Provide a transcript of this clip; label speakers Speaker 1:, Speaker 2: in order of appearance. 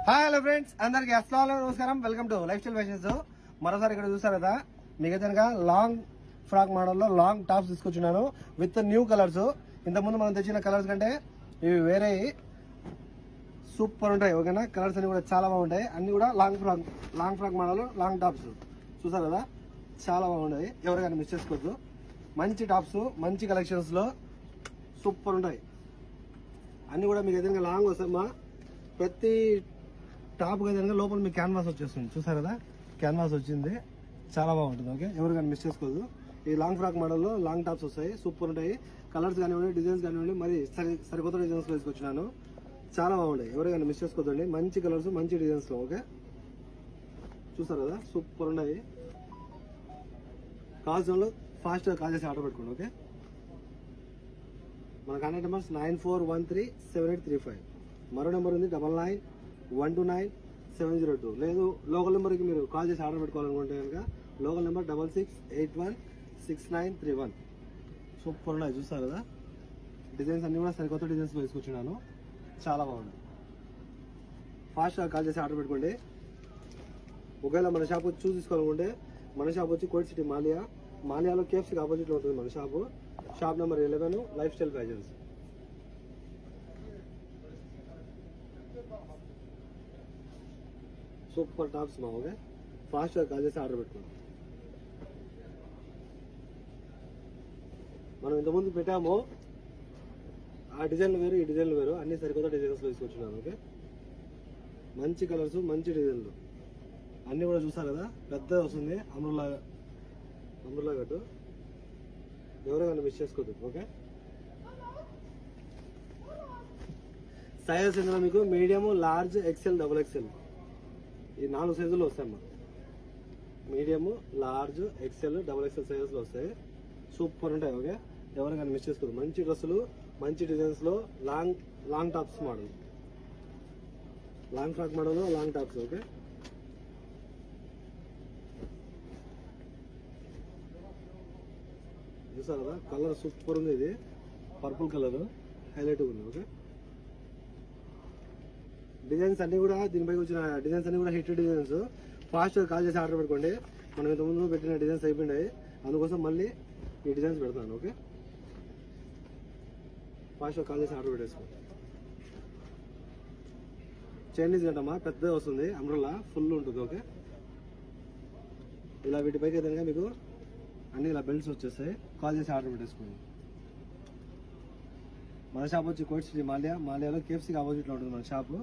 Speaker 1: Hi hello friends, అందరికి అస్సలాము నమస్కారం. Welcome to lifestyle fashions. మరోసారి ఇక్కడ చూసారు కదా, మీకు లాంగ్ ఫ్రాక్ మోడల్లో లాంగ్ టాప్స్ తీసుకొచ్చున్నాను విత్ న్యూ కలర్స్. ఇంతకుముందు మనం తెచ్చిన కలర్స్ కంటే ఇవి వేరే సూపర్ ఉంటాయి. ఓకేనా, కలర్స్ అన్ని కూడా చాలా బాగుంటాయి. అన్ని కూడా long frock model long tops చూసారు కదా, చాలా బాగుంటాయి. ఎవరికైనా మిస్ చేసుకోవద్దు. మంచి టాప్స్, మంచి కలెక్షన్స్ లో సూపర్ ఉంటాయి. అన్ని కూడా మీకు ఎదురుగా లాంగ్ వస్తాయమ్మా. ప్రతి టాప్ ఏదైనా లోపల మీకు క్యాన్వాస్ వచ్చేస్తుంది. చూసారు కదా, క్యాన్వాస్ వచ్చింది, చాలా బాగుంటుంది. ఓకే, ఎవరికైనా మిస్ చేసుకోవద్దు. ఈ లాంగ్ ఫ్రాక్ మోడల్లో లాంగ్ టాప్స్ వస్తాయి, సూపర్ ఉంటాయి. కలర్స్ కానివ్వండి, డిజైన్స్ కానివ్వండి, మరి సరికొత్త డిజైన్స్ లో తీసుకొచ్చినాను, చాలా బాగుంటాయి. ఎవరికైనా మిస్ చేసుకోవద్దండి. మంచి కలర్స్, మంచి డిజైన్స్ లో. ఓకే, చూసారు కదా, సూపర్ ఉన్నాయి. కావాల్సిన వాళ్ళు ఫాస్ట్ గా కాల్ చేసి ఆర్డర్ పెట్టుకోండి. ఓకే, మన కాంటాక్ట్ నెంబర్స్ 94137835. మరో నెంబర్ ఉంది 99129702. లేదు, లోకల్ నెంబర్కి మీరు కాల్ చేసి ఆర్డర్ పెట్టుకోవాలనుకుంటే కనుక లోకల్ నెంబర్ 66816931. సూపర్ ఉన్నాయి, చూస్తారు కదా. డిజైన్స్ అన్ని కూడా సరికొత్త డిజైన్స్ వేసుకొచ్చినాను, చాలా బాగుంది. ఫాస్ట్గా కాల్ చేసి ఆర్డర్ పెట్టుకోండి. ఒకవేళ మన షాప్ వచ్చి తీసుకోవాలనుకుంటే మన షాప్ వచ్చి కోట్ సిటీ మాలియాలో కేఎఫ్సీకి ఆపోజిట్ లో ఉంటుంది మన shop. Shop number 11, life style fashions. Super tops మా. ఓకే, ఫాస్ట్ గా కాల్ చేసి ఆర్డర్ పెట్టుకోండి. మనం ఇంతకుముందు పెట్టాము, ఆ డిజైన్లు వేరు, ఈ డిజైన్లు వేరు, అన్ని సరికొత్త డిజైన్స్ లో తీసుకొచ్చున్నాను. ఓకే, మంచి కలర్స్, మంచి డిజైన్లు అన్ని కూడా చూసారు కదా. పెద్ద వస్తుంది, అమరులా కట్టు. ఎవరైనా మిస్ చేసుకోవద్దు. ఓకే, సైజెస్ ఇందులో మీకు medium, large, XL, double XL ఈ 4 సైజులు వస్తాయమ్మా. Medium, large, XL, double XL sizes లో వస్తాయి, సూపర్ ఉంటాయి. ఓకే, ఎవరికైనా మిస్ చేసుకోవద్దు. మంచి డ్రెస్సులు, మంచి డిజైన్స్ లో long tops model, long frock model, long tops. Okay, చూసారు కదా, కలర్ సూపర్ ఉంది. ఇది పర్పుల్ కలర్ హైలైట్ ఉంది. ఓకే, డిజైన్స్ అన్ని కూడా, దీనిపై వచ్చిన డిజైన్స్ అన్ని కూడా హిట్ డిజైన్స్. ఫాస్ట్ గా కాల్ చేసి ఆర్డర్ పెట్టుకోండి. మనం ఇంతకుముందు పెట్టిన డిజైన్స్ అయిపోయినాయి, అందుకోసం మళ్ళీ ఈ డిజైన్స్ పెడతాను. ఓకే, ఫాస్ట్ గా కాల్ చేసి ఆర్డర్ పెట్టేసుకోండి. చైనీస్ గంటమ్మా, పెద్దగా వస్తుంది, అంబ్రెల్లా ఫుల్ ఉంటుంది. ఓకే, ఇలా వీటిపైకి ఏదైనా మీకు అన్ని ఇలా బెల్ట్స్ వచ్చేస్తాయి. కాల్ చేసి ఆర్డర్ పెట్టేసుకోండి. మన షాప్ వచ్చి కోట్ సిటీ మాలియాలో కేఎఫ్సీకి ఆపోజిట్ లో ఉంటుంది మన షాపు.